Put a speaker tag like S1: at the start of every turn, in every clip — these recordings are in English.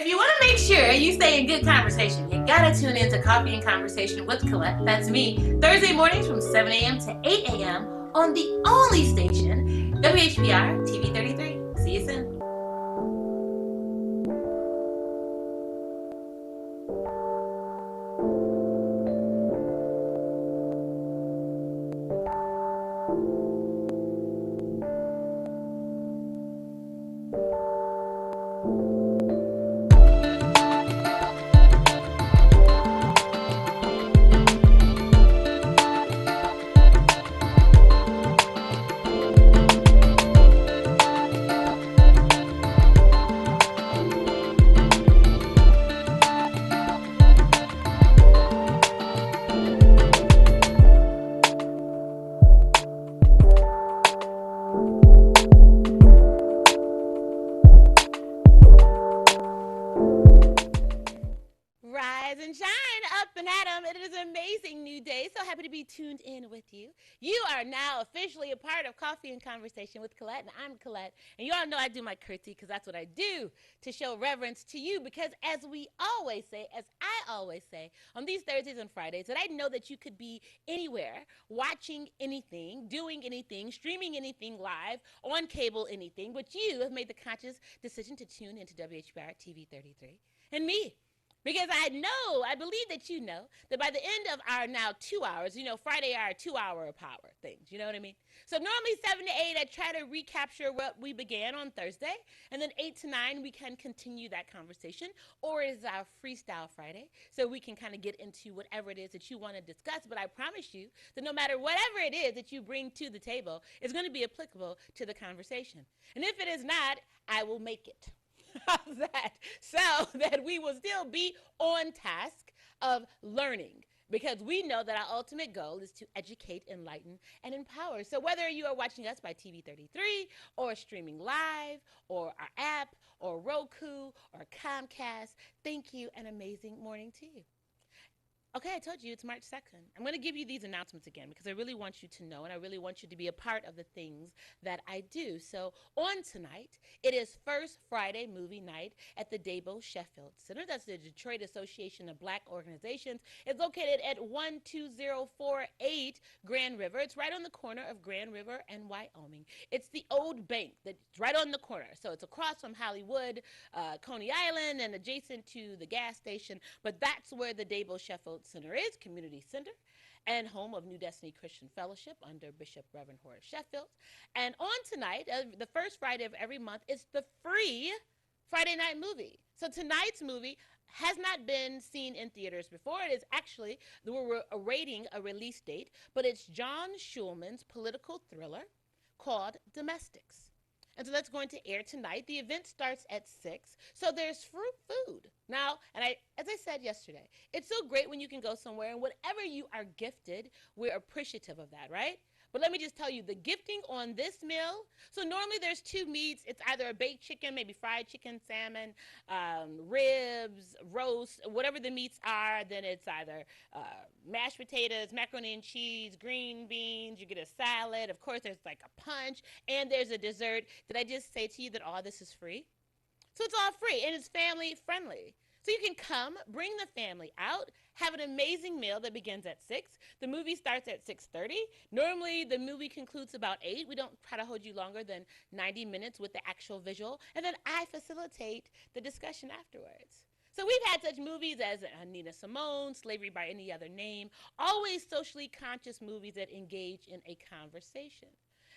S1: If you want to make sure you stay in good conversation, you gotta tune in to Coffee and Conversation with Collette. That's me, Thursday mornings from 7 a.m. to 8 a.m. on the only station, WHBR TV 33. See you soon.
S2: Rise and shine, up and at 'em. It is an amazing new day. So happy to be tuned in with you. You are now officially a part of Coffee and Conversation with Collette, and I'm Collette. And you all know I do my curtsy because that's what I do to show reverence to you. Because as we always say, as I always say, on these Thursdays and Fridays, that I know that you could be anywhere, watching anything, doing anything, streaming anything live, on cable, anything, but you have made the conscious decision to tune into WHBR TV 33 and me. Because I believe that you know that by the end of our now 2 hours, Friday are 2 hour power things. You know what I mean? So normally 7 to 8, I try to recapture what we began on Thursday. And then 8 to 9, we can continue that conversation. Or it is our Freestyle Friday. So we can kind of get into whatever it is that you want to discuss. But I promise you that no matter whatever it is that you bring to the table is going to be applicable to the conversation. And if it is not, I will make it. How's that? So that we will still be on task of learning. Because we know that our ultimate goal is to educate, enlighten, and empower. So whether you are watching us by TV 33 or streaming live or our app or Roku or Comcast, thank you and amazing morning to you. Okay, I told you it's March 2nd. I'm going to give you these announcements again because I really want you to know and I really want you to be a part of the things that I do. So, on tonight, it is First Friday Movie Night at the Dabo Sheffield Center. That's the Detroit Association of Black Organizations. It's located at 12048 Grand River. It's right on the corner of Grand River and Wyoming. It's the old bank that's right on the corner. So, it's across from Hollywood, Coney Island, and adjacent to the gas station. But that's where the Dabo Sheffield Center is, community center, and home of New Destiny Christian Fellowship under Bishop Reverend Horace Sheffield. And on tonight, the first Friday of every month, it's the free Friday night movie. So tonight's movie has not been seen in theaters before. It is actually, we're awaiting a release date, but it's John Schulman's political thriller called Domestics. And so that's going to air tonight. The event starts at 6. So there's fruit food. Now, as I said yesterday, it's so great when you can go somewhere and whatever you are gifted, we're appreciative of that, right? But let me just tell you, the gifting on this meal, so normally there's two meats. It's either a baked chicken, maybe fried chicken, salmon, ribs, roast, whatever the meats are. Then it's either mashed potatoes, macaroni and cheese, green beans. You get a salad. Of course, there's like a punch, and there's a dessert. Did I just say to you that all this is free? So it's all free, and it's family friendly. So you can come, bring the family out, have an amazing meal that begins at 6. The movie starts at 6:30. Normally, the movie concludes about 8. We don't try to hold you longer than 90 minutes with the actual visual. And then I facilitate the discussion afterwards. So we've had such movies as Nina Simone, Slavery by Any Other Name, always socially conscious movies that engage in a conversation.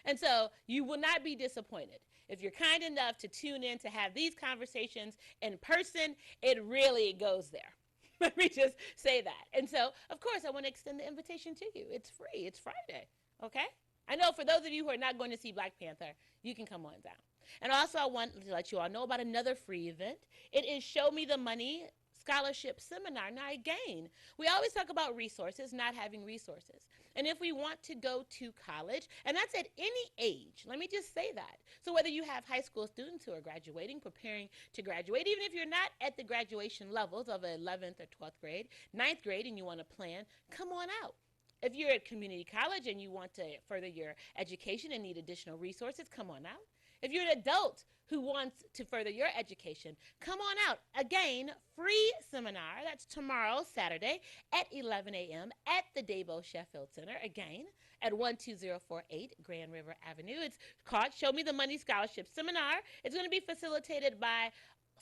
S2: And so you will not be disappointed. If you're kind enough to tune in to have these conversations in person, it really goes there. Let me just say that. And so, of course, I want to extend the invitation to you. It's free. It's Friday. Okay? I know for those of you who are not going to see Black Panther, you can come on down. And also, I want to let you all know about another free event. It is Show Me the Money Scholarship Seminar. Now, again, we always talk about resources, not having resources. And if we want to go to college, and that's at any age, let me just say that. So whether you have high school students who are graduating, preparing to graduate, even if you're not at the graduation levels of 11th or 12th grade, 9th grade, and you want to plan, come on out. If you're at community college and you want to further your education and need additional resources, come on out. If you're an adult who wants to further your education, come on out. Again, free seminar. That's tomorrow, Saturday, at 11 a.m. at the Dabo Sheffield Center. Again, at 12048 Grand River Avenue. It's called Show Me the Money Scholarship Seminar. It's going to be facilitated by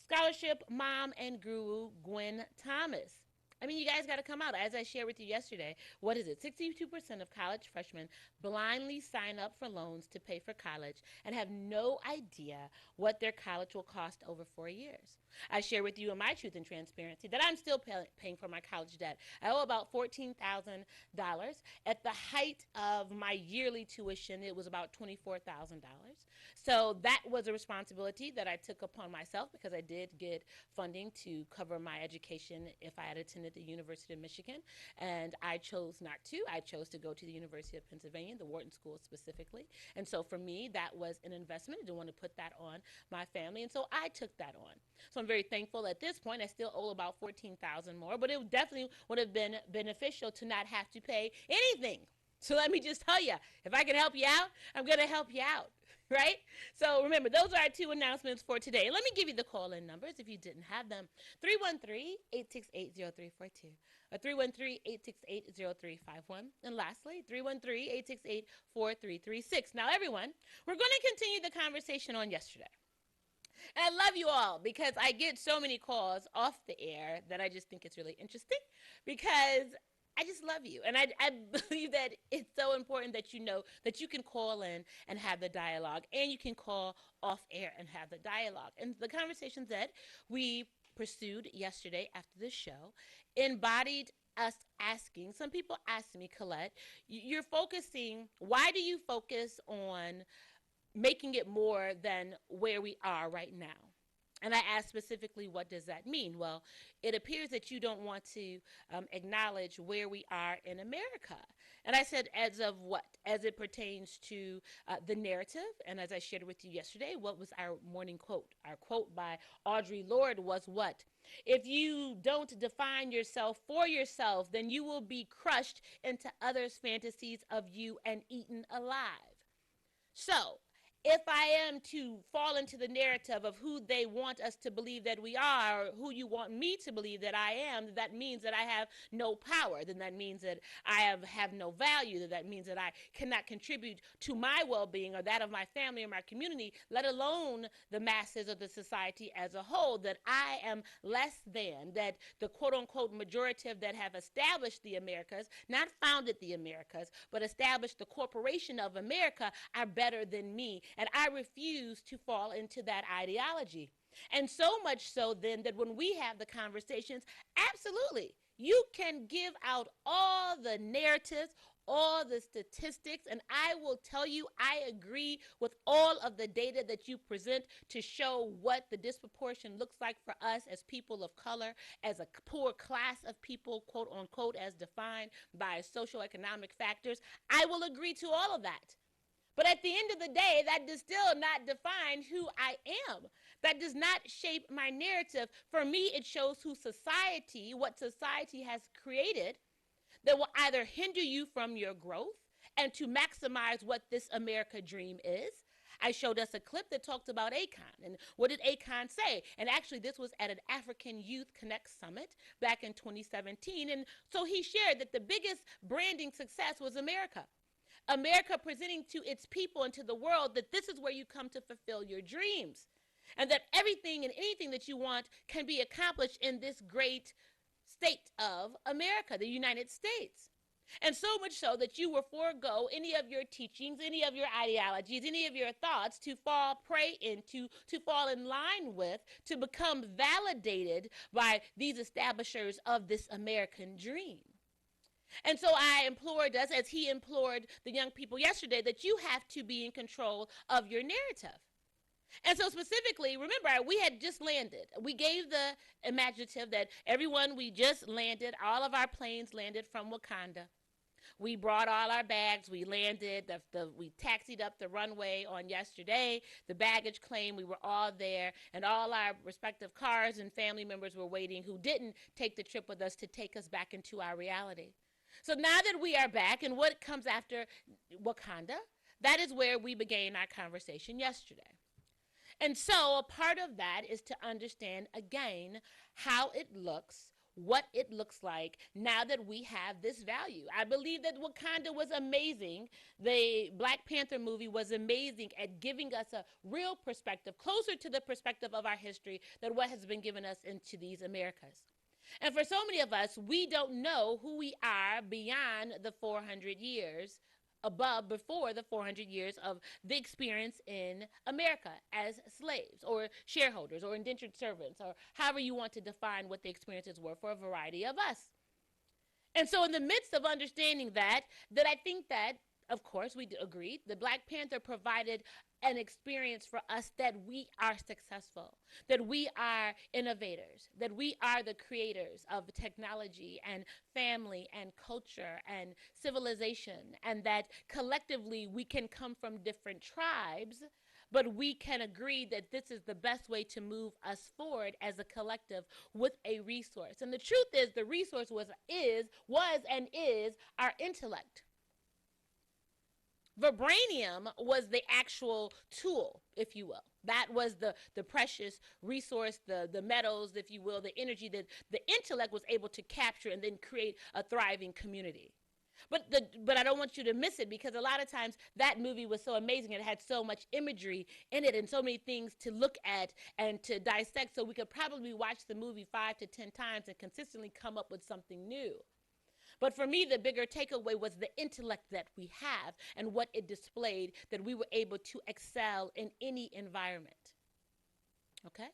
S2: Scholarship Mom and Guru Gwen Thomas. I mean, you guys got to come out. As I shared with you yesterday, what is it? 62% of college freshmen blindly sign up for loans to pay for college and have no idea what their college will cost over 4 years. I share with you in my truth and transparency that I'm still paying for my college debt. I owe about $14,000. At the height of my yearly tuition, it was about $24,000. So that was a responsibility that I took upon myself because I did get funding to cover my education if I had attended the University of Michigan, and I chose not to. I chose to go to the University of Pennsylvania, the Wharton School specifically. And so for me, that was an investment. I didn't want to put that on my family, and so I took that on. So I'm very thankful at this point. I still owe about $14,000 more, but it definitely would have been beneficial to not have to pay anything. So let me just tell you, if I can help you out, I'm going to help you out, right? So remember, those are our two announcements for today. Let me give you the call-in numbers if you didn't have them. 313-868-0342 or 313-868-0351. And lastly, 313-868-4336. Now, everyone, we're going to continue the conversation on yesterday. And I love you all because I get so many calls off the air that I just think it's really interesting because I just love you. And I believe that it's so important that you know that you can call in and have the dialogue, and you can call off air and have the dialogue. And the conversations that we pursued yesterday after the show embodied us asking. Some people asked me, Collette, you're focusing, why do you focus on making it more than where we are right now? And I asked specifically, what does that mean? Well, it appears that you don't want to acknowledge where we are in America. And I said, as of what? As it pertains to the narrative. And as I shared with you yesterday, what was our morning quote? Our quote by Audre Lorde was what? If you don't define yourself for yourself, then you will be crushed into others' fantasies of you and eaten alive. So, if I am to fall into the narrative of who they want us to believe that we are, or who you want me to believe that I am, that means that I have no power. Then that means that I have no value. That means that I cannot contribute to my well-being or that of my family or my community, let alone the masses of the society as a whole, that I am less than, that the quote-unquote majorative that have established the Americas, not founded the Americas, but established the corporation of America, are better than me. And I refuse to fall into that ideology. And so much so then that when we have the conversations, absolutely, you can give out all the narratives, all the statistics, and I will tell you I agree with all of the data that you present to show what the disproportion looks like for us as people of color, as a poor class of people, quote unquote, as defined by socioeconomic factors. I will agree to all of that. But at the end of the day, that does still not define who I am. That does not shape my narrative. For me, it shows who society, what society has created that will either hinder you from your growth and to maximize what this America dream is. I showed us a clip that talked about Akon. And what did Akon say? And actually, this was at an African Youth Connect Summit back in 2017. And so he shared that the biggest branding success was America. America presenting to its people and to the world that this is where you come to fulfill your dreams, and that everything and anything that you want can be accomplished in this great state of America, the United States. And so much so that you will forego any of your teachings, any of your ideologies, any of your thoughts to fall prey into, to fall in line with, to become validated by these establishers of this American dream. And so I implored us, as he implored the young people yesterday, that you have to be in control of your narrative. And so specifically, remember, we had just landed. We gave the imaginative that everyone, we just landed, all of our planes landed from Wakanda. We brought all our bags. We landed. We taxied up the runway on yesterday. The baggage claim, we were all there. And all our respective cars and family members were waiting who didn't take the trip with us to take us back into our reality. So now that we are back, and what comes after Wakanda, that is where we began our conversation yesterday. And so a part of that is to understand again how it looks, what it looks like now that we have this value. I believe that Wakanda was amazing. The Black Panther movie was amazing at giving us a real perspective, closer to the perspective of our history than what has been given us into these Americas. And for so many of us, we don't know who we are beyond the 400 years above before the 400 years of the experience in America as slaves or shareholders or indentured servants or however you want to define what the experiences were for a variety of us. And so in the midst of understanding that I think that, of course, we agreed, the Black Panther provided an experience for us that we are successful, that we are innovators, that we are the creators of technology and family and culture and civilization, and that collectively we can come from different tribes, but we can agree that this is the best way to move us forward as a collective with a resource. And the truth is, the resource was and is our intellect. Vibranium was the actual tool, if you will. That was the precious resource, the metals, if you will, the energy that the intellect was able to capture and then create a thriving community. But I don't want you to miss it, because a lot of times that movie was so amazing. It had so much imagery in it and so many things to look at and to dissect. So we could probably watch the movie 5 to 10 times and consistently come up with something new. But for me, the bigger takeaway was the intellect that we have and what it displayed, that we were able to excel in any environment. Okay?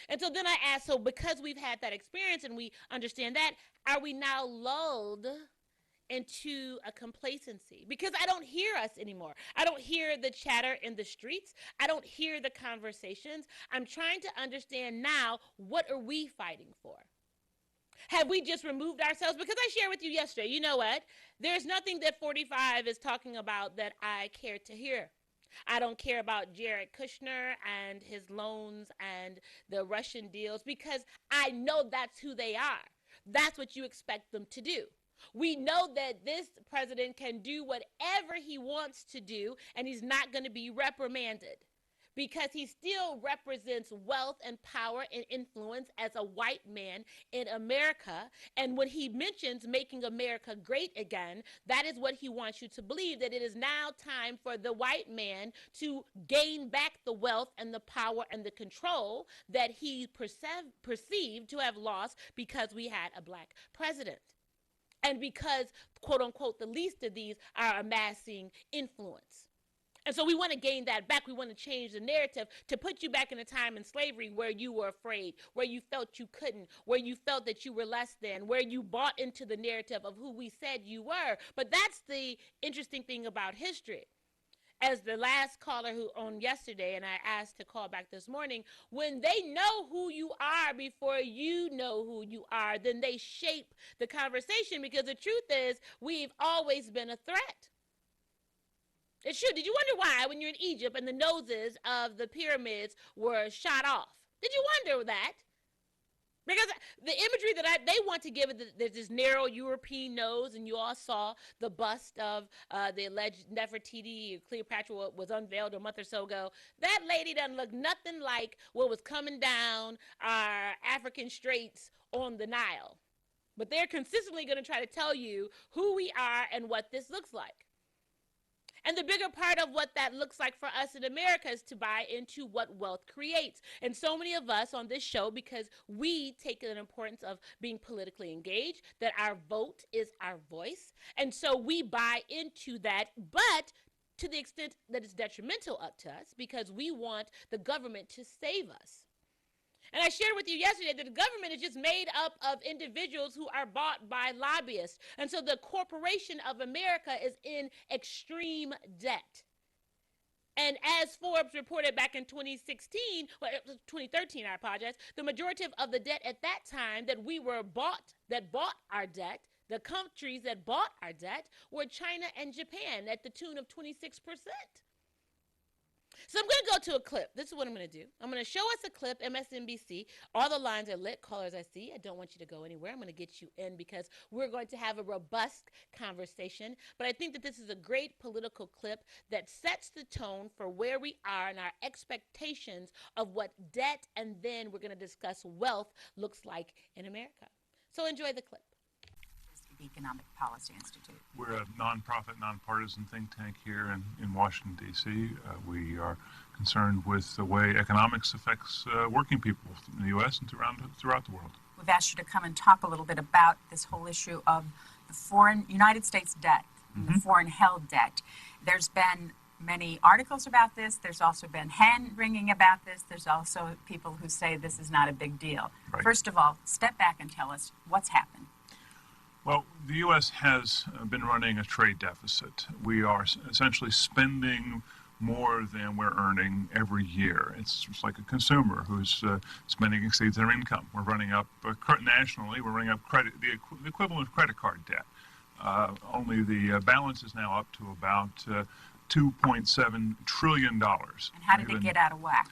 S2: And so then I asked, so because we've had that experience and we understand that, are we now lulled into a complacency? Because I don't hear us anymore. I don't hear the chatter in the streets. I don't hear the conversations. I'm trying to understand now, what are we fighting for? Have we just removed ourselves? Because I shared with you yesterday, you know what? There's nothing that 45 is talking about that I care to hear. I don't care about Jared Kushner and his loans and the Russian deals, because I know that's who they are. That's what you expect them to do. We know that this president can do whatever he wants to do, and he's not going to be reprimanded, because he still represents wealth and power and influence as a white man in America. And when he mentions making America great again, that is what he wants you to believe, that it is now time for the white man to gain back the wealth and the power and the control that he perceived to have lost because we had a black president. And because, quote unquote, the least of these are amassing influence. And so we want to gain that back. We want to change the narrative to put you back in a time in slavery where you were afraid, where you felt you couldn't, where you felt that you were less than, where you bought into the narrative of who we said you were. But that's the interesting thing about history. As the last caller who on yesterday, and I asked to call back this morning, when they know who you are before you know who you are, then they shape the conversation, because the truth is, we've always been a threat. It's true. Did you wonder why when you're in Egypt and the noses of the pyramids were shot off? Did you wonder that? Because the imagery that they want to give it, there's this narrow European nose, and you all saw the bust of the alleged Nefertiti, Cleopatra, was unveiled a month or so ago. That lady doesn't look nothing like what was coming down our African straits on the Nile. But they're consistently going to try to tell you who we are and what this looks like. And the bigger part of what that looks like for us in America is to buy into what wealth creates. And so many of us on this show, because we take an importance of being politically engaged, that our vote is our voice. And so we buy into that, but to the extent that it's detrimental up to us, because we want the government to save us. And I shared with you yesterday that the government is just made up of individuals who are bought by lobbyists. And so the corporation of America is in extreme debt. And as Forbes reported back in 2016, well, 2013, I apologize, the majority of the debt at that time that bought our debt, the countries that bought our debt, were China and Japan at the tune of 26%. So I'm going to go to a clip. This is what I'm going to do. I'm going to show us a clip, MSNBC. All the lines are lit. Callers I see. I don't want you to go anywhere. I'm going to get you in because we're going to have a robust conversation. But I think that this is a great political clip that sets the tone for where we are and our expectations of what debt and then we're going to discuss wealth looks like in America. So enjoy the clip.
S3: Economic Policy Institute.
S4: We're a nonprofit, nonpartisan think tank here in Washington, D.C. We are concerned with the way economics affects working people in the U.S. and throughout the world.
S3: We've asked you to come and talk a little bit about this whole issue of the foreign United States debt, and the foreign held debt. There's been many articles about this. There's also been hand-wringing about this. There's also people who say this is not a big deal.
S4: Right.
S3: First of all, step back and tell us what's happened.
S4: Well, the U.S. has been running a trade deficit. We are essentially spending more than we're earning every year. It's just like a consumer whose spending exceeds their income. We're running up, nationally, we're running up the equivalent of credit card debt. Only the balance is now up to about $2.7 trillion. And
S3: how did it get out of whack?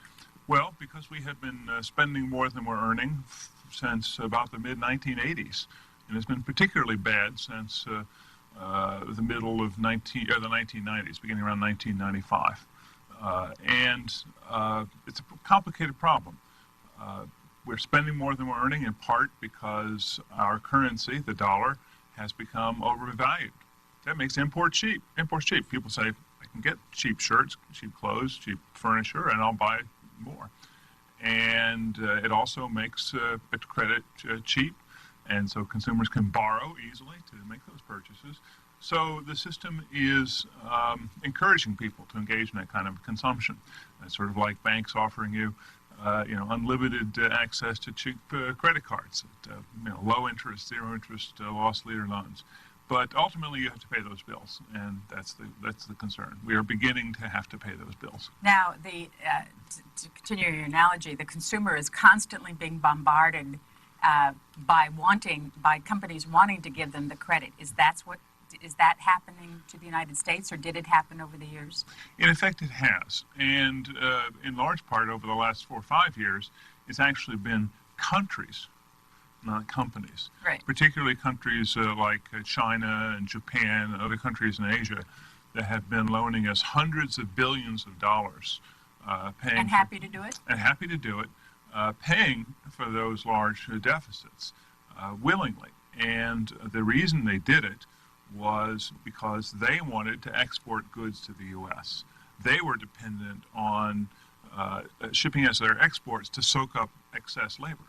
S4: Well, because we have been spending more than we're earning since about the mid-1980s. And it's been particularly bad since the middle of the 1990s, beginning around 1995. It's a complicated problem. We're spending more than we're earning in part because our currency, the dollar, has become overvalued. That makes imports cheap. Imports cheap. People say, I can get cheap shirts, cheap clothes, cheap furniture, and I'll buy more. And it also makes credit cheap. And so consumers can borrow easily to make those purchases. So the system is encouraging people to engage in that kind of consumption. It's sort of like banks offering you, unlimited access to cheap credit cards, at, low interest, zero interest, loss leader loans. But ultimately, you have to pay those bills, and that's the concern. We are beginning to have to pay those bills.
S3: Now, to continue your analogy, the consumer is constantly being bombarded by companies wanting to give them the credit. Is that happening to the United States, or did it happen over the years?
S4: In effect, it has, and in large part over the last 4 or 5 years, it's actually been countries, not companies.
S3: Right.
S4: Particularly countries like China and Japan and other countries in Asia that have been loaning us hundreds of billions of dollars,
S3: and happy to do it.
S4: And happy to do it. Paying for those large deficits willingly. And the reason they did it was because they wanted to export goods to the U.S. They were dependent on shipping us their exports to soak up excess labor.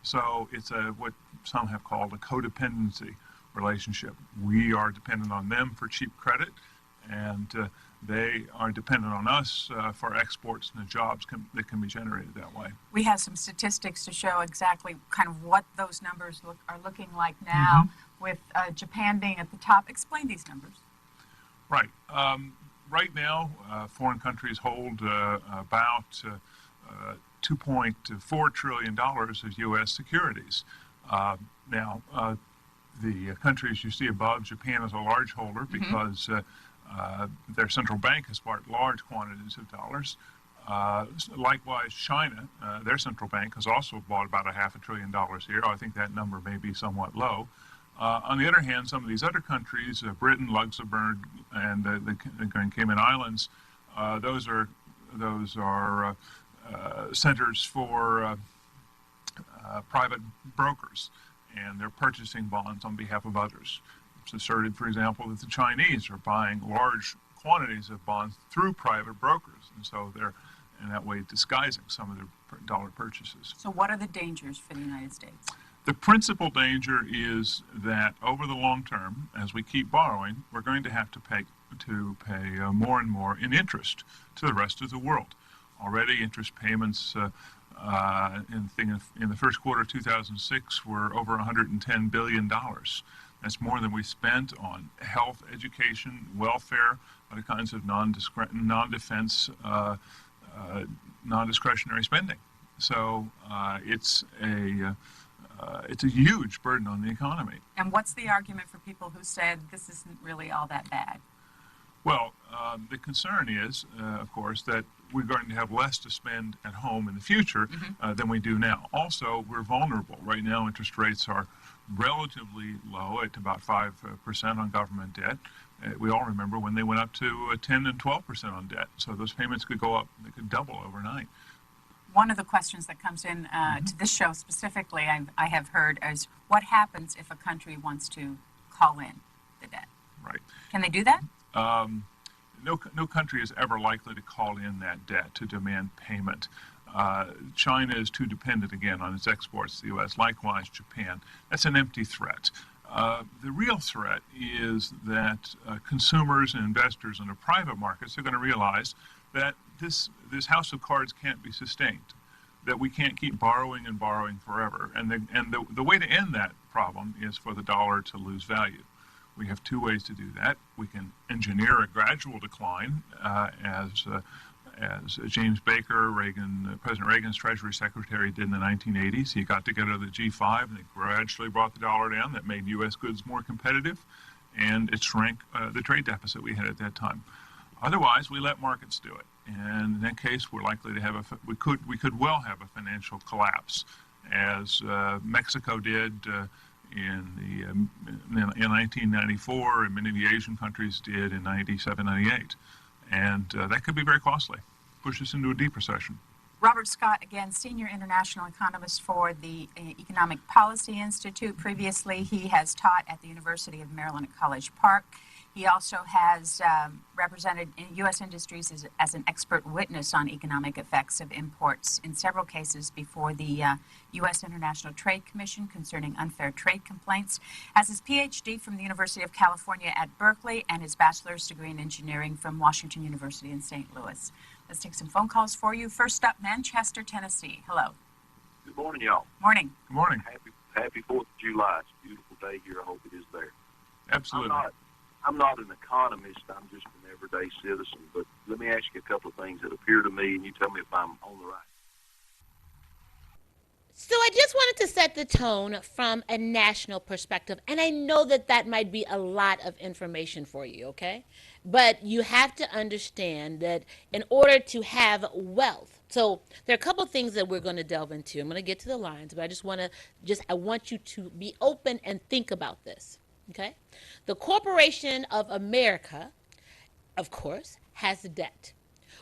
S4: So it's what some have called a codependency relationship. We are dependent on them for cheap credit, and they are dependent on us for exports and the jobs that can be generated that way.
S3: We have some statistics to show exactly kind of what those numbers are looking like now, with Japan being at the top. Explain these numbers.
S4: Right. Right now, foreign countries hold about $2.4 trillion of U.S. securities. Now, the countries you see above, Japan is a large holder because their central bank has bought large quantities of dollars. Likewise, China, their central bank has also bought about $500 billion here. I think that number may be somewhat low. On the other hand, some of these other countries, Britain, Luxembourg, and the Grand Cayman Islands, those are centers for private brokers, and they're purchasing bonds on behalf of others. It's asserted, for example, that the Chinese are buying large quantities of bonds through private brokers, and so they're in that way disguising some of their dollar purchases.
S3: So what are the dangers for the United States?
S4: The principal danger is that over the long term, as we keep borrowing, we're going to have to pay more and more in interest to the rest of the world. Already, interest payments in the first quarter of 2006 were over $110 billion. That's more than we spent on health, education, welfare, other kinds of non-defense, non-discretionary spending. So it's a huge burden on the economy.
S3: And what's the argument for people who said this isn't really all that bad?
S4: Well, the concern is, of course, that we're going to have less to spend at home in the future than we do now. Also, we're vulnerable. Right now, interest rates are relatively low at about 5% on government debt. We all remember when they went up to 10 and 12% on debt. So those payments could go up, they could double overnight.
S3: One of the questions that comes in to this show specifically, I have heard, is what happens if a country wants to call in the debt?
S4: Right.
S3: Can they do that?
S4: No country is ever likely to call in that debt to demand payment. China is too dependent, again, on its exports to the U.S., likewise Japan. That's an empty threat. The real threat is that consumers and investors in the private markets are going to realize that this house of cards can't be sustained, that we can't keep borrowing and borrowing forever. And the way to end that problem is for the dollar to lose value. We have two ways to do that. We can engineer a gradual decline, as James Baker, President Reagan's Treasury Secretary, did in the 1980s. He got together the G5 and they gradually brought the dollar down. That made U.S. goods more competitive, and it shrank the trade deficit we had at that time. Otherwise, we let markets do it, and in that case, we're likely to have we could well have a financial collapse, as Mexico did in 1994, and many of the Asian countries did in 97, 98. And that could be very costly, push us into a deep recession.
S3: Robert Scott, again, senior international economist for the Economic Policy Institute. Previously, he has taught at the University of Maryland at College Park. He also has represented U.S. industries as an expert witness on economic effects of imports in several cases before the U.S. International Trade Commission concerning unfair trade complaints, has his Ph.D. from the University of California at Berkeley, and his bachelor's degree in engineering from Washington University in St. Louis. Let's take some phone calls for you. First up, Manchester, Tennessee. Hello.
S5: Good morning, y'all.
S3: Morning.
S4: Good morning.
S5: Happy 4th of July. It's a beautiful day here. I hope it is there.
S4: Absolutely.
S5: I'm not an economist. I'm just an everyday citizen. But let me ask you a couple of things that appear to me, and you tell me if I'm on the right.
S2: So I just wanted to set the tone from a national perspective. And I know that that might be a lot of information for you, okay? But you have to understand that in order to have wealth, so there are a couple things that we're going to delve into. I'm going to get to the lines, but I want you to be open and think about this, okay? The Corporation of America, of course, has debt.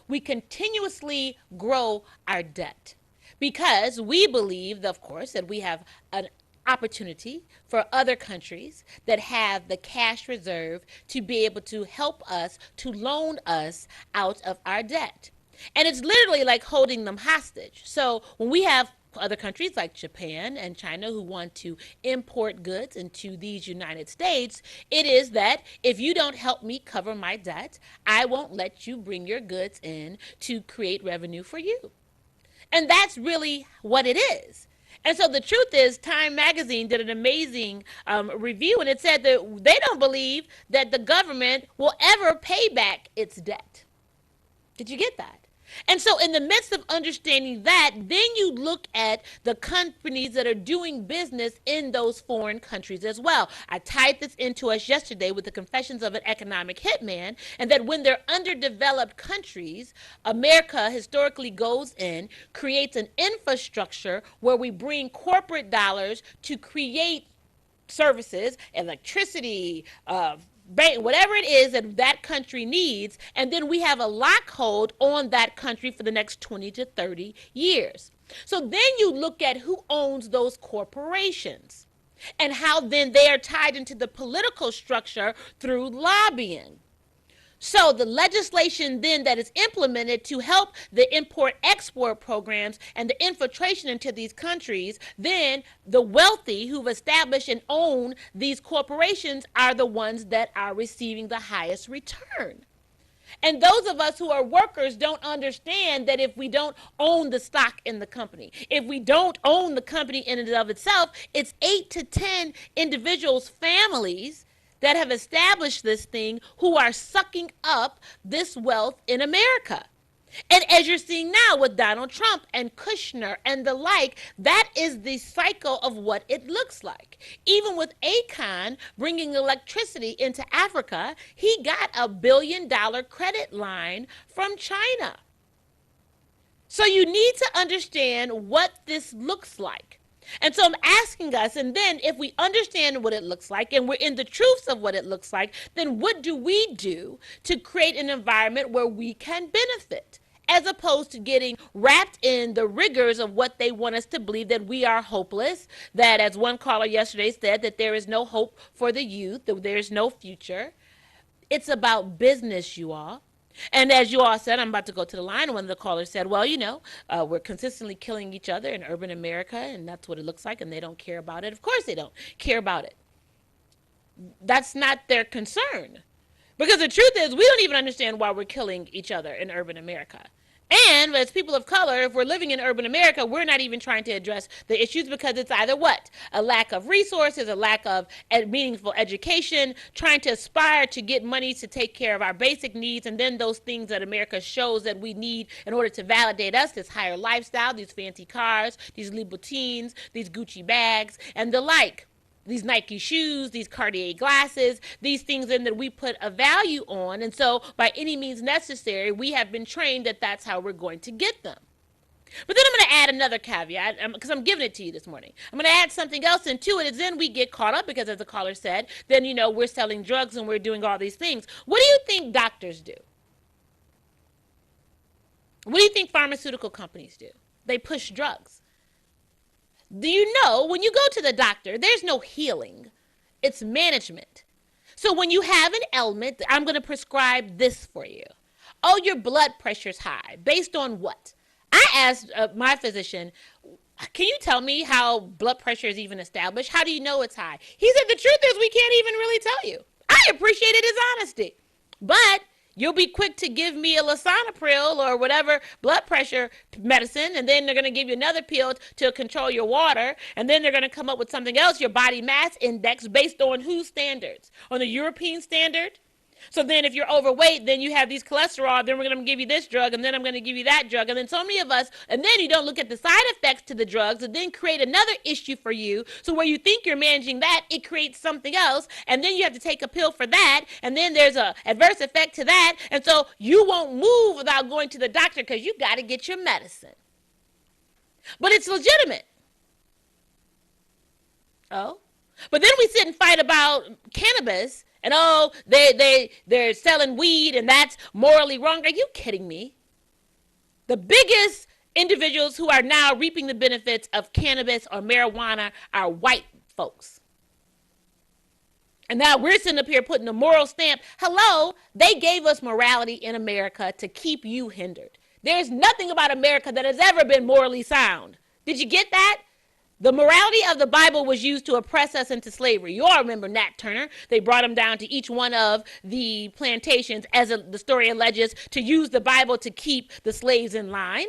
S2: We continuously grow our debt because we believe, of course, that we have an opportunity for other countries that have the cash reserve to be able to help us, to loan us out of our debt. And it's literally like holding them hostage. So when we have other countries like Japan and China who want to import goods into these United States, it is that if you don't help me cover my debt, I won't let you bring your goods in to create revenue for you. And that's really what it is. And so the truth is, Time Magazine did an amazing review, and it said that they don't believe that the government will ever pay back its debt. Did you get that? And so in the midst of understanding that, then you look at the companies that are doing business in those foreign countries as well. I tied this into us yesterday with the Confessions of an Economic Hitman, and that when they're underdeveloped countries, America historically goes in, creates an infrastructure where we bring corporate dollars to create services, electricity, whatever it is that that country needs, and then we have a lockhold on that country for the next 20 to 30 years. So then you look at who owns those corporations and how then they are tied into the political structure through lobbying. So the legislation then that is implemented to help the import-export programs and the infiltration into these countries, then the wealthy who've established and own these corporations are the ones that are receiving the highest return. And those of us who are workers don't understand that if we don't own the stock in the company, if we don't own the company in and of itself, it's 8 to 10 individuals, families, that have established this thing who are sucking up this wealth in America. And as you're seeing now with Donald Trump and Kushner and the like, that is the cycle of what it looks like. Even with Akon bringing electricity into Africa, he got a $1 billion credit line from China. So you need to understand what this looks like. And so I'm asking us, and then if we understand what it looks like and we're in the truths of what it looks like, then what do we do to create an environment where we can benefit? As opposed to getting wrapped in the rigors of what they want us to believe, that we are hopeless, that, as one caller yesterday said, that there is no hope for the youth, that there is no future. It's about business, you all. And as you all said, I'm about to go to the line. One of the callers said, well, we're consistently killing each other in urban America, and that's what it looks like, and they don't care about it. Of course they don't care about it. That's not their concern. Because the truth is, we don't even understand why we're killing each other in urban America. And as people of color, if we're living in urban America, we're not even trying to address the issues, because it's either what? A lack of resources, a lack of meaningful education, trying to aspire to get money to take care of our basic needs, and then those things that America shows that we need in order to validate us, this higher lifestyle, these fancy cars, these Louboutins, these Gucci bags, and the like. These Nike shoes, these Cartier glasses, these things in that we put a value on. And so by any means necessary, we have been trained that that's how we're going to get them. But then I'm going to add another caveat, because I'm giving it to you this morning. I'm going to add something else into it, is then we get caught up, because as the caller said, then, we're selling drugs and we're doing all these things. What do you think doctors do? What do you think pharmaceutical companies do? They push drugs. Do you know, when you go to the doctor, there's no healing. It's management. So when you have an ailment, I'm going to prescribe this for you. Oh, your blood pressure's high. Based on what? I asked my physician, can you tell me how blood pressure is even established? How do you know it's high? He said, the truth is, we can't even really tell you. I appreciated his honesty. But you'll be quick to give me a lisinopril or whatever blood pressure medicine, and then they're going to give you another pill to control your water, and then they're going to come up with something else, your body mass index, based on whose standards? On the European standard? So then if you're overweight, then you have these cholesterol, then we're going to give you this drug, and then I'm going to give you that drug. And then so many of us, and then you don't look at the side effects to the drugs, and then create another issue for you. So where you think you're managing that, it creates something else, and then you have to take a pill for that, and then there's a adverse effect to that. And so you won't move without going to the doctor, because you got to get your medicine. But it's legitimate. Oh? But then we sit and fight about cannabis, and they're selling weed, and that's morally wrong. Are you kidding me? The biggest individuals who are now reaping the benefits of cannabis or marijuana are white folks. And now we're sitting up here putting a moral stamp. Hello, they gave us morality in America to keep you hindered. There's nothing about America that has ever been morally sound. Did you get that? The morality of the Bible was used to oppress us into slavery. You all remember Nat Turner. They brought him down to each one of the plantations, as the story alleges, to use the Bible to keep the slaves in line.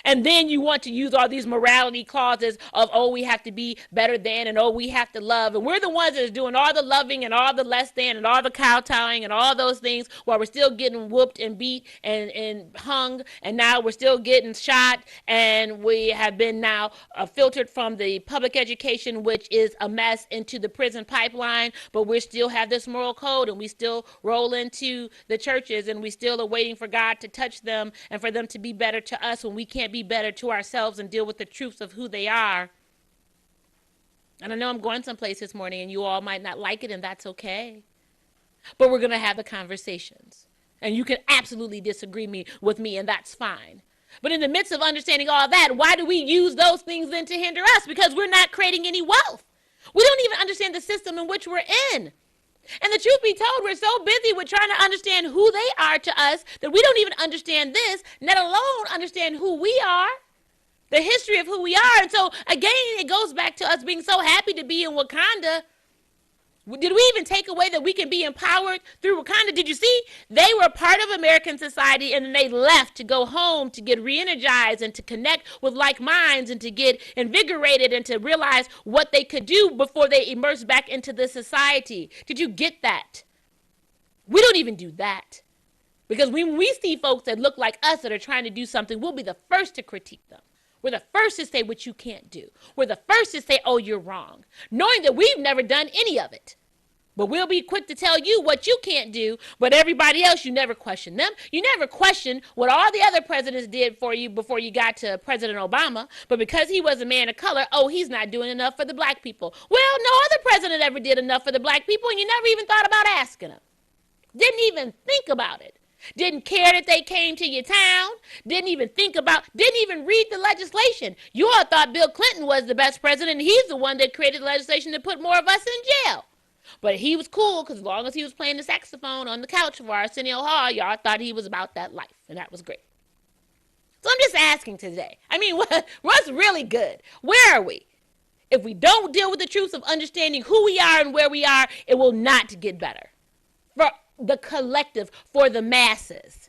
S2: And then you want to use all these morality clauses of, oh, we have to be better than, and oh, we have to love. And we're the ones that are doing all the loving and all the less than and all the kowtowing and all those things, while we're still getting whooped and beat and hung. And now we're still getting shot. And we have been now filtered from the public education, which is a mess, into the prison pipeline. But we still have this moral code, and we still roll into the churches, and we still are waiting for God to touch them and for them to be better to us, when we can't be better to ourselves and deal with the truths of who they are. And I know I'm going someplace this morning, and you all might not like it, and that's okay. But we're going to have the conversations. And you can absolutely disagree with me, and that's fine. But in the midst of understanding all that, why do we use those things then to hinder us? Because we're not creating any wealth. We don't even understand the system in which we're in. And the truth be told, we're so busy with trying to understand who they are to us that we don't even understand this, let alone understand who we are, the history of who we are. And so, again, it goes back to us being so happy to be in Wakanda. Did we even take away that we can be empowered through Wakanda? Did you see? They were part of American society, and then they left to go home to get re-energized and to connect with like minds and to get invigorated and to realize what they could do before they immersed back into the society. Did you get that? We don't even do that. Because when we see folks that look like us that are trying to do something, we'll be the first to critique them. We're the first to say what you can't do. We're the first to say, oh, you're wrong, knowing that we've never done any of it. But we'll be quick to tell you what you can't do, but everybody else, you never question them. You never question what all the other presidents did for you before you got to President Obama. But because he was a man of color, oh, he's not doing enough for the black people. Well, no other president ever did enough for the black people, and you never even thought about asking them. Didn't even think about it. Didn't care that they came to your town. Didn't even read the legislation. You all thought Bill Clinton was the best president, and he's the one that created legislation to put more of us in jail. But he was cool because as long as he was playing the saxophone on the couch of our Arsenio Hall, y'all thought he was about that life, and that was great. So I'm just asking today. I mean, what's really good? Where are we? If we don't deal with the truth of understanding who we are and where we are, it will not get better. For the collective, for the masses.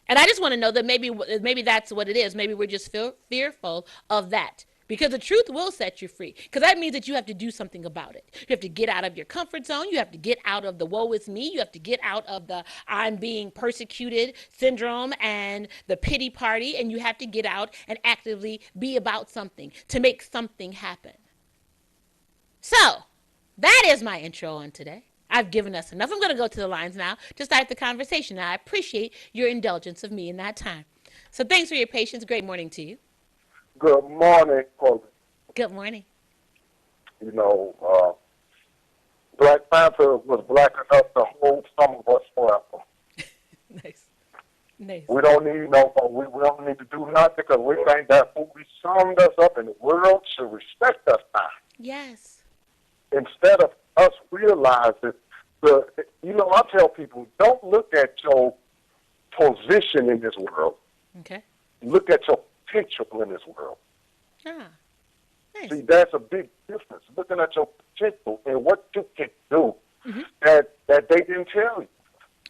S2: And I just want to know that maybe that's what it is. Maybe we're just fearful of that. Because the truth will set you free. Because that means that you have to do something about it. You have to get out of your comfort zone. You have to get out of the woe is me. You have to get out of the I'm being persecuted syndrome and the pity party. And you have to get out and actively be about something to make something happen. So that is my intro on today. I've given us enough. I'm going to go to the lines now to start the conversation. I appreciate your indulgence of me in that time. So thanks for your patience. Great morning to you.
S6: Good morning, folks.
S2: Good morning.
S6: You know, Black Panther was black enough to hold some of us forever.
S2: Nice. Nice.
S6: We don't need we don't need to do nothing because we think that who we summed us up in the world should respect us now.
S2: Yes.
S6: Instead of us realizing I tell people, don't look at your position in this world.
S2: Okay.
S6: Look at your potential in this world.
S2: Ah. Nice.
S6: See, that's a big difference. Looking at your potential and what you can do that they didn't tell you.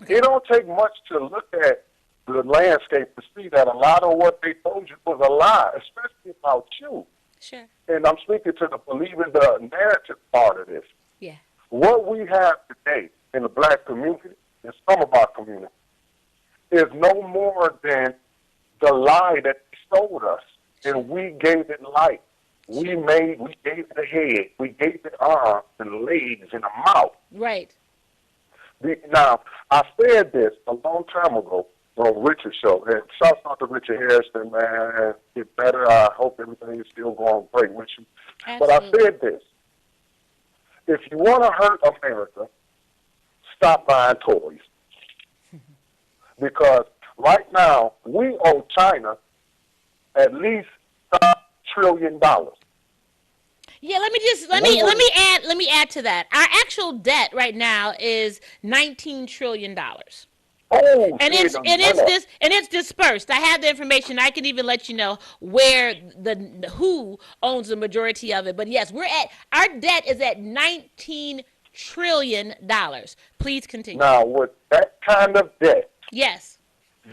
S6: Okay. It don't take much to look at the landscape to see that a lot of what they told you was a lie, especially about you.
S2: Sure.
S6: And I'm speaking to the believing the narrative part of this.
S2: Yeah.
S6: What we have today in the black community, in some of our community, is no more than the lie that they sold us. And we gave it life. We gave it a head. We gave it arms and legs and a mouth.
S2: Right.
S6: Now, I said this a long time ago on Richard's show. And shout out to Richard Harrison, man. Get better. I hope everything is still going great with you.
S2: Absolutely.
S6: But I said this. If you want to hurt America, stop buying toys. Because right now, we owe China at least $5 trillion.
S2: Yeah, let me add to that. Our actual debt right now is $19 trillion.
S6: Oh,
S2: and it's dispersed. I have the information. I can even let you know where who owns the majority of it. But yes, our debt is at $19 trillion. Please continue.
S6: Now, with that kind of debt,
S2: yes,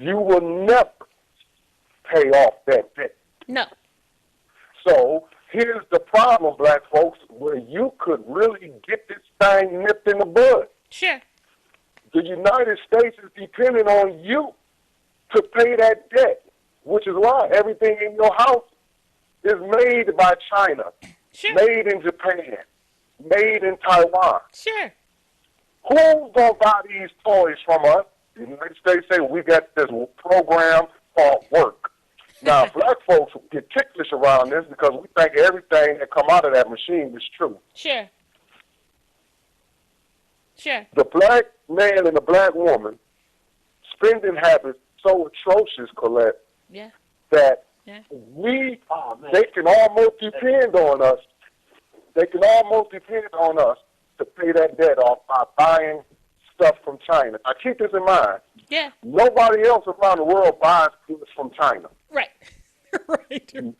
S6: you will never pay off that debt.
S2: No.
S6: So here's the problem, black folks, where you could really get this thing nipped in the bud.
S2: Sure.
S6: The United States is dependent on you to pay that debt, which is why everything in your house is made by China,
S2: sure,
S6: made in Japan, made in Taiwan.
S2: Sure.
S6: Who's going to buy these toys from us? The United States say we got this program called work. Now, black folks get ticklish around this because we think everything that come out of that machine is true.
S2: Sure. Sure.
S6: The black man and the black woman spending habits so atrocious, Collette,
S2: yeah,
S6: that
S2: yeah,
S6: they can almost depend on us. They can almost depend on us to pay that debt off by buying stuff from China. Now, keep this in mind.
S2: Yeah.
S6: Nobody else around the world buys goods from China.
S2: Right. Right. Right. And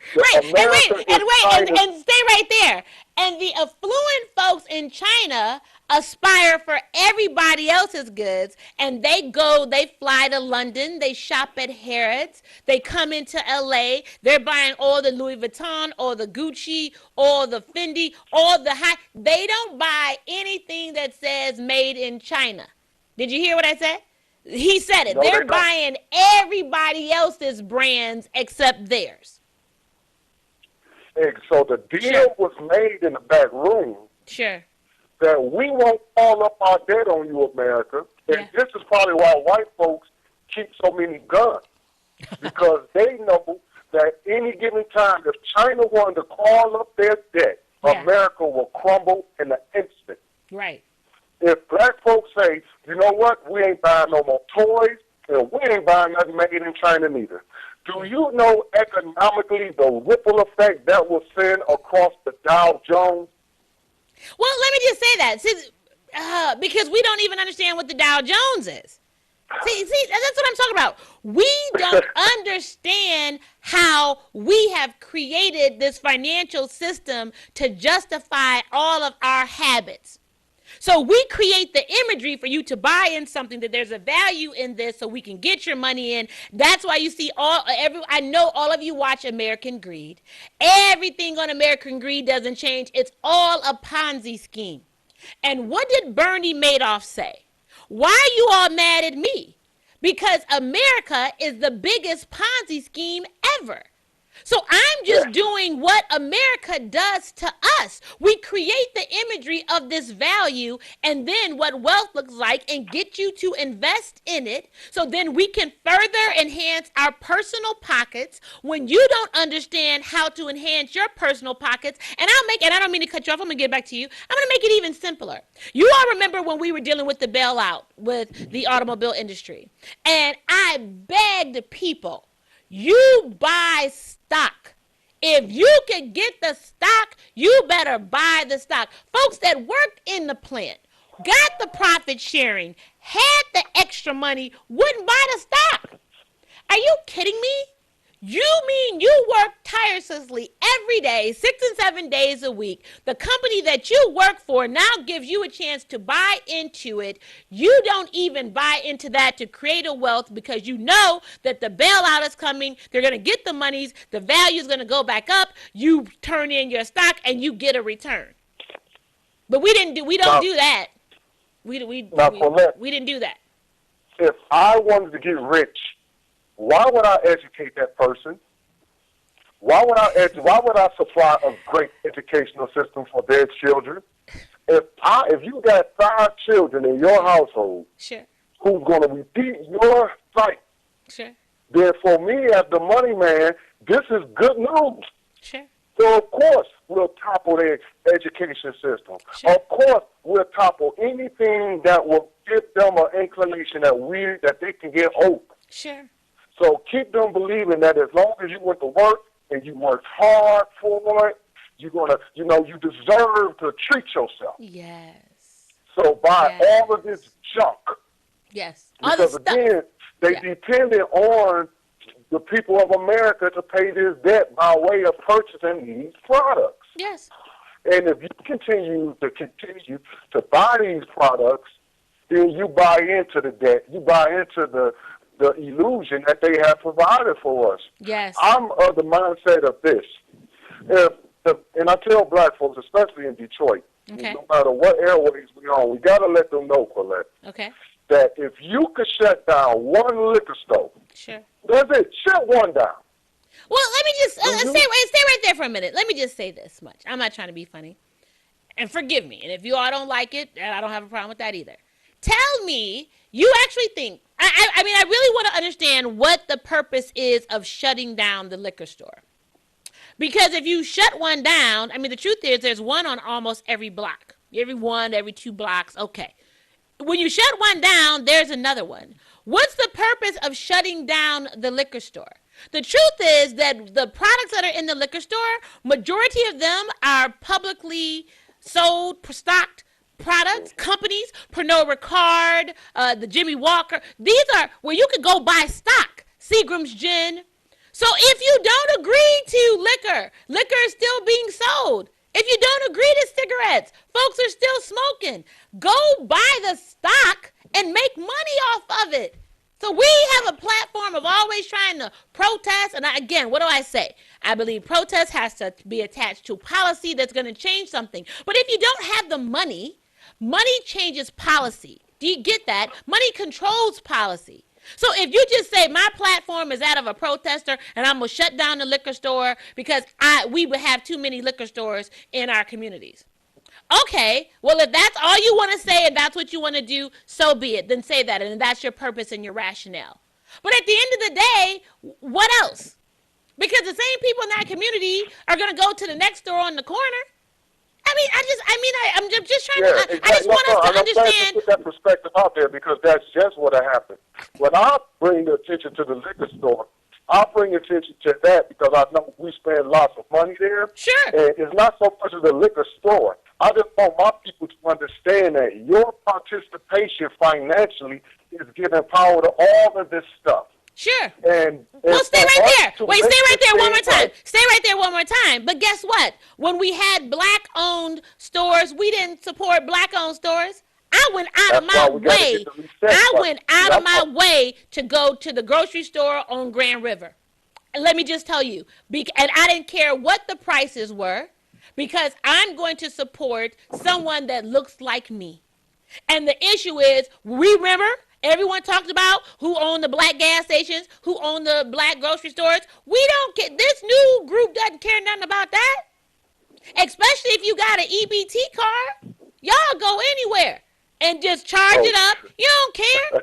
S2: stay right there. And the affluent folks in China aspire for everybody else's goods, and they fly to London, they shop at Harrods, they come into LA, they're buying all the Louis Vuitton, all the Gucci, all the Fendi, all the they don't buy anything that says made in China. Did you hear what I said? He said it. No, they're buying everybody else's brands except theirs.
S6: So the deal was made in the back room.
S2: Sure.
S6: that we won't call up our debt on you, America. And this is probably why white folks keep so many guns, because they know that any given time, if China wanted to call up their debt, America will crumble in an instant.
S2: Right.
S6: If black folks say, you know what, we ain't buying no more toys, and we ain't buying nothing made in China neither. Do you know economically the ripple effect that will send across the Dow Jones?
S2: Well, let me just say that, because we don't even understand what the Dow Jones is. See, that's what I'm talking about. We don't understand how we have created this financial system to justify all of our habits. So we create the imagery for you to buy in something, that there's a value in this so we can get your money in. That's why you see I know all of you watch American Greed. Everything on American Greed doesn't change. It's all a Ponzi scheme. And what did Bernie Madoff say? Why are you all mad at me? Because America is the biggest Ponzi scheme ever. So I'm just doing what America does to us. We create the imagery of this value and then what wealth looks like and get you to invest in it. So then we can further enhance our personal pockets when you don't understand how to enhance your personal pockets. And I don't mean to cut you off. I'm going to get back to you. I'm going to make it even simpler. You all remember when we were dealing with the bailout with the automobile industry. And I begged people, you buy stock. If you can get the stock, you better buy the stock. Folks that worked in the plant, got the profit sharing, had the extra money, wouldn't buy the stock. Are you kidding me? You mean you work tirelessly every day, 6 and 7 days a week. The company that you work for now gives you a chance to buy into it. You don't even buy into that to create a wealth because you know that the bailout is coming. They're going to get the monies. The value is going to go back up. You turn in your stock and you get a return. But we don't do that. We didn't do that.
S6: If I wanted to get rich, why would I educate that person? Why would I supply a great educational system for their children? If you got 5 children in your household,
S2: sure,
S6: who's going to repeat your sight,
S2: sure,
S6: then for me as the money man, this is good news.
S2: Sure.
S6: So of course we'll topple their education system.
S2: Sure.
S6: Of course we'll topple anything that will give them an inclination that they can get hope.
S2: Sure.
S6: So keep them believing that as long as you went to work and you worked hard for it, you're gonna, you deserve to treat yourself.
S2: Yes.
S6: So buy all of this junk.
S2: Yes.
S6: Because again, they depended on the people of America to pay this debt by way of purchasing these products.
S2: Yes.
S6: And if you continue to buy these products, then you buy into the debt. You buy into the illusion that they have provided for us.
S2: Yes.
S6: I'm of the mindset of this. And I tell black folks, especially in Detroit, no matter what airways we're on, we got to let them know, Collette, that if you could shut down one liquor store,
S2: sure,
S6: that's it, shut one down.
S2: Well, let me just stay right there for a minute. Let me just say this much. I'm not trying to be funny. And forgive me. And if you all don't like it, I don't have a problem with that either. Tell me, you actually think, I mean, I really want to understand what the purpose is of shutting down the liquor store. Because if you shut one down, I mean, the truth is there's one on almost every block. Every 2 blocks, okay. When you shut one down, there's another one. What's the purpose of shutting down the liquor store? The truth is that the products that are in the liquor store, majority of them are publicly sold, stocked products, companies, Pernod Ricard, the Jimmy Walker. These are where you could go buy stock, Seagram's Gin. So if you don't agree to liquor is still being sold. If you don't agree to cigarettes, folks are still smoking. Go buy the stock and make money off of it. So we have a platform of always trying to protest. And again, what do I say? I believe protest has to be attached to policy that's going to change something. But if you don't have the money changes policy. Do you get that? Money controls policy. So if you just say my platform is that of a protester and I'm going to shut down the liquor store because we would have too many liquor stores in our communities. Okay, well, if that's all you want to say and that's what you want to do, so be it. Then say that, and that's your purpose and your rationale. But at the end of the day, what else? Because the same people in that community are going to go to the next store on the corner. I'm just trying
S6: Yeah,
S2: to,
S6: exactly.
S2: I just want us to
S6: I'm glad you
S2: understand.
S6: put that perspective out there because that's just what happened. When I bring the attention to the liquor store, I bring attention to that because I know we spend lots of money there.
S2: Sure.
S6: And it's not so much as the liquor store. I just want my people to understand that your participation financially is giving power to all of this stuff.
S2: Sure.
S6: And
S2: well, stay right there. Wait, stay right there one more time.
S6: Right.
S2: Stay right there one more time. But guess what? When we had black-owned stores, we didn't support black-owned stores. I went out of my way. I went out of my way to go to the grocery store on Grand River. And let me just tell you, and I didn't care what the prices were because I'm going to support someone that looks like me. And the issue is, remember, everyone talked about who owned the black gas stations, who owned the black grocery stores. We don't get, this new group doesn't care nothing about that. Especially if you got an EBT card. Y'all go anywhere and just charge it up. You don't care.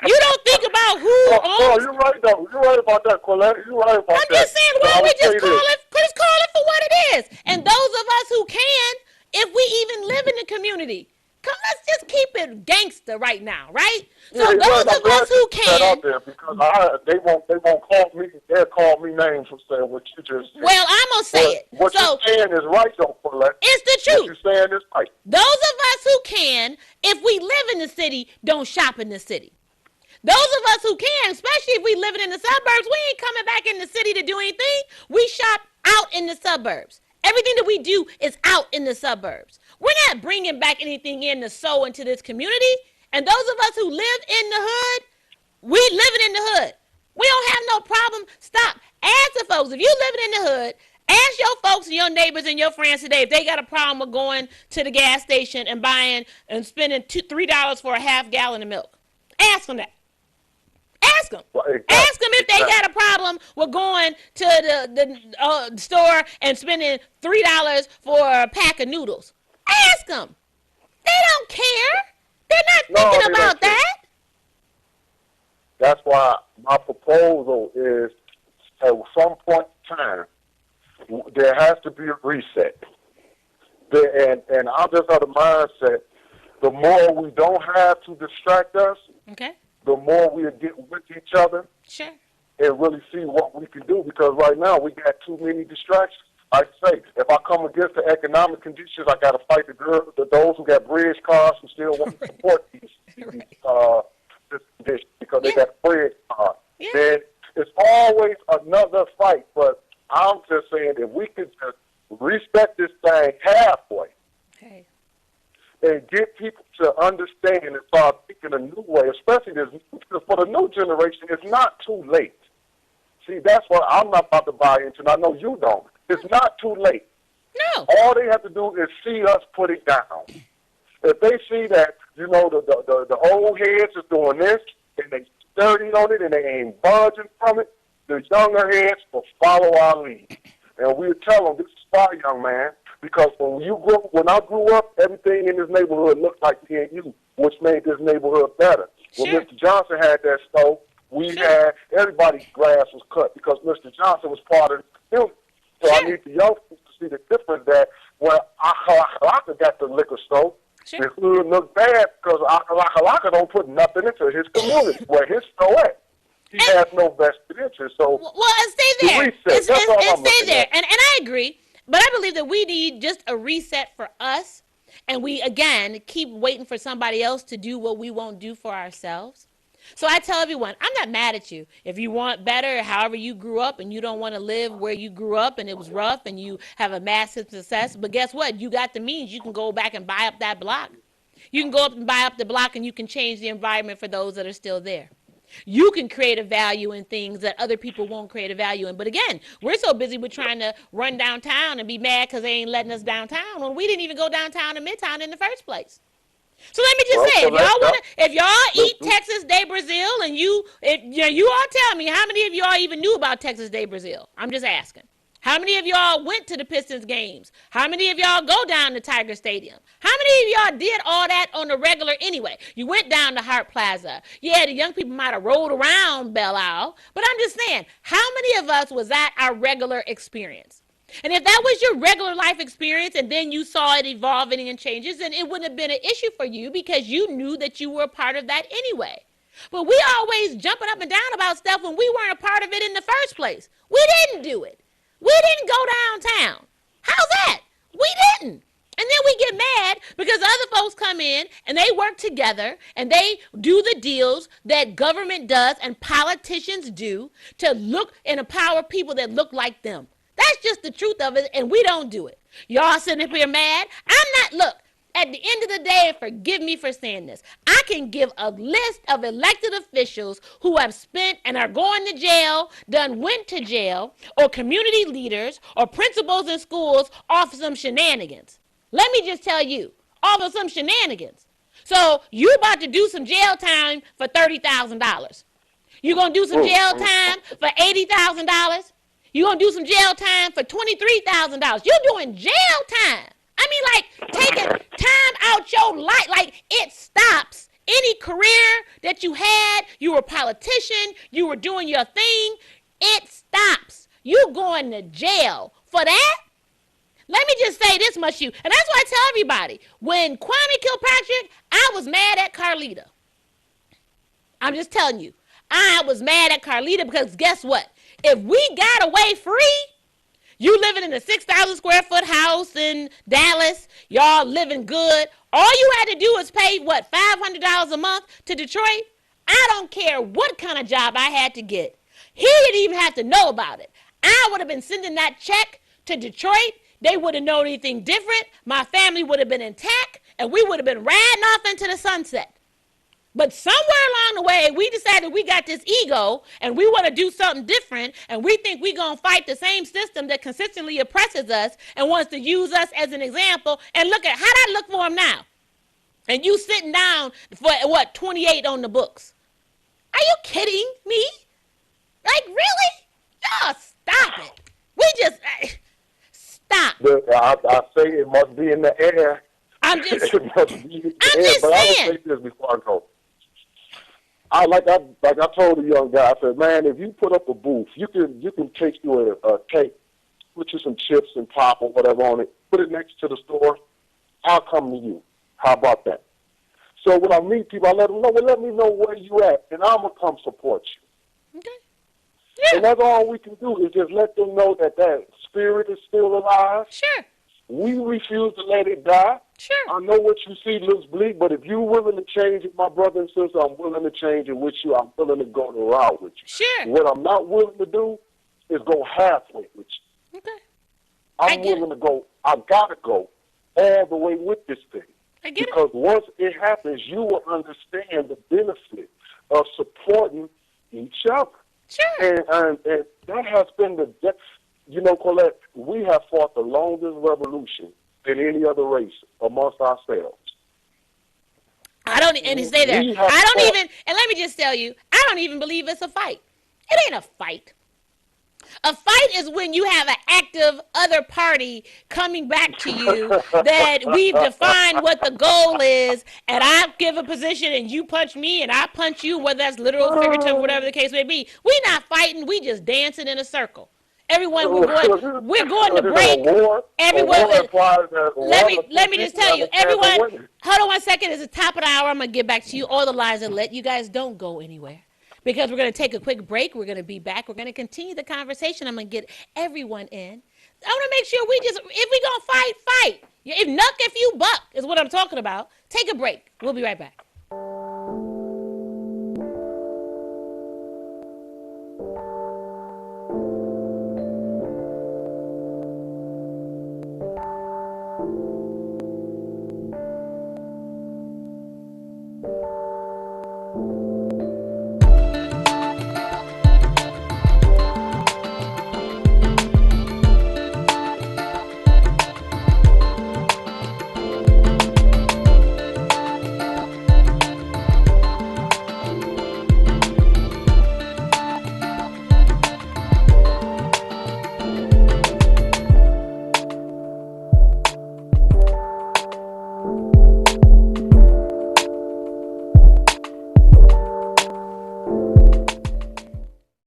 S2: You don't think about who owns.
S6: You're right though. You're right about that, Collette. You're right about that.
S2: I'm just saying, why don't we just call it for what it is? And those of us who can, if we even live in the community, let's just keep it gangster right now, right? So those of us who can.
S6: Out there because they won't call me. They'll call me names for saying what you just said.
S2: Well, I'm gonna say it.
S6: What you're saying is right, though, Collette.
S2: It's the truth.
S6: What you're saying is right.
S2: Those of us who can, if we live in the city, don't shop in the city. Those of us who can, especially if we living in the suburbs, we ain't coming back in the city to do anything. We shop out in the suburbs. Everything that we do is out in the suburbs. We're not bringing back anything in to sow into this community. And those of us who live in the hood, we living in the hood. We don't have no problem. Stop. Ask the folks, if you living in the hood, ask your folks and your neighbors and your friends today if they got a problem with going to the gas station and buying and spending $3 for a half gallon of milk. Ask them that. Ask them.
S6: Well, exactly.
S2: Ask them if they got a problem with going to the store and spending $3 for a pack of noodles. Ask them. They don't care. They're not thinking about that.
S6: That's why my proposal is at some point in time, there has to be a reset. And I'm just of the mindset, the more we don't have to distract us,
S2: okay,
S6: the more we get with each other.
S2: Sure.
S6: And really see what we can do because right now we got too many distractions. I say, if I come against the economic conditions, I got to fight those who got bridge cars who still want to support these this condition because they got bridge cars.
S2: Yeah.
S6: Then it's always another fight. But I'm just saying if we could just reset this thing halfway
S2: okay,
S6: and get people to understand and start thinking a new way, especially for the new generation, it's not too late. See, that's what I'm not about to buy into, and I know you don't. It's not too late.
S2: No.
S6: All they have to do is see us put it down. If they see that, the old heads is doing this, and they sturdy on it, and they ain't budging from it, the younger heads will follow our lead. And we'll tell them, this is our young man, because when I grew up, everything in this neighborhood looked like PNU, which made this neighborhood better.
S2: Sure.
S6: When Mr. Johnson had that stove, everybody's grass was cut because Mr. Johnson was part of the community. So I need the young people to see the difference that when Akalaka got the liquor store,
S2: sure,
S6: it would look bad because Akalaka don't put nothing into his community where his store at. He has no vested interest. So
S2: stay there.
S6: Reset.
S2: Stay there. And I agree, but I believe that we need just a reset for us, and we again keep waiting for somebody else to do what we won't do for ourselves. So I tell everyone, I'm not mad at you. If you want better, however you grew up, and you don't want to live where you grew up and it was rough and you have a massive success, but guess what? You got the means. You can go back and buy up that block. You can go up and buy up the block and you can change the environment for those that are still there. You can create a value in things that other people won't create a value in. But again, we're so busy with trying to run downtown and be mad because they ain't letting us downtown when we didn't even go downtown to Midtown in the first place. So let me just say, if y'all eat Texas de Brazil, and you all tell me how many of y'all even knew about Texas de Brazil. I'm just asking. How many of y'all went to the Pistons games? How many of y'all go down to Tiger Stadium? How many of y'all did all that on the regular anyway? You went down to Hart Plaza. Yeah, the young people might have rolled around Belle Isle, but I'm just saying, how many of us was that our regular experience? And if that was your regular life experience and then you saw it evolving and changes, then it wouldn't have been an issue for you because you knew that you were a part of that anyway. But we always jumping up and down about stuff when we weren't a part of it in the first place. We didn't do it. We didn't go downtown. How's that? We didn't. And then we get mad because other folks come in and they work together and they do the deals that government does and politicians do to look and empower people that look like them. That's just the truth of it, and we don't do it. Y'all sitting up here mad? Look, at the end of the day, and forgive me for saying this, I can give a list of elected officials who have spent and are going to jail, went to jail, or community leaders or principals in schools off some shenanigans. Let me just tell you, off of some shenanigans. So you about to do some jail time for $30,000. You going to do some jail time for $80,000? You going to do some jail time for $23,000. You're doing jail time. I mean, like, taking time out your life, like, it stops any career that you had. You were a politician. You were doing your thing. It stops. You going to jail for that? Let me just say this much, and that's why I tell everybody, when Kwame Kilpatrick, I was mad at Carlita. I'm just telling you, I was mad at Carlita because guess what? If we got away free, you living in a 6,000 square foot house in Dallas, y'all living good. All you had to do is pay, what, $500 a month to Detroit? I don't care what kind of job I had to get. He didn't even have to know about it. I would have been sending that check to Detroit. They wouldn't know anything different. My family would have been intact, and we would have been riding off into the sunset. But somewhere along the way, we decided we got this ego and we want to do something different. And we think we're going to fight the same system that consistently oppresses us and wants to use us as an example. And look at how that look for him now. And you sitting down for, what, 28 on the books. Are you kidding me? Like, really? Y'all stop it. We just, stop.
S6: I say it must be in the air.
S2: I'm just
S6: it must be in the air.
S2: just
S6: but
S2: saying.
S6: I will say this before I go. I told the young guy, I said, man, if you put up a booth, you can take you a cake, put you some chips and pop or whatever on it, put it next to the store. I'll come to you. How about that? So when I meet people, I let them know, well, let me know where you at, and I'm going to come support you.
S2: Okay. Yeah.
S6: And that's all we can do is just let them know that that spirit is still alive.
S2: Sure.
S6: We refuse to let it die.
S2: Sure.
S6: I know what you see looks bleak, but if you're willing to change it, my brother and sister, I'm willing to change it with you. I'm willing to go the route with you.
S2: Sure.
S6: What I'm not willing to do is go halfway with you.
S2: Okay.
S6: I'm willing to go, I got to go all the way with this thing.
S2: I get
S6: because once it happens, you will understand the benefit of supporting each other.
S2: Sure.
S6: And that has been you know, Collette, we have fought the longest revolution than any other race amongst ourselves.
S2: I don't, and stay there. I don't even, and let me just tell you, I don't even believe it's a fight. It ain't a fight. A fight is when you have an active other party coming back to you that we've defined what the goal is, and I give a position and you punch me and I punch you, whether that's literal, figurative, whatever the case may be. We're not fighting. We just dancing in a circle. Everyone, we're going to break. Everyone, let me just tell you, everyone, hold on 1 second. It's the top of the hour. I'm going to get back to you. All the lines are lit. You guys don't go anywhere because we're going to take a quick break. We're going to be back. We're going to continue the conversation. I'm going to get everyone in. I want to make sure if we're going to fight, fight. If you buck is what I'm talking about. Take a break. We'll be right back.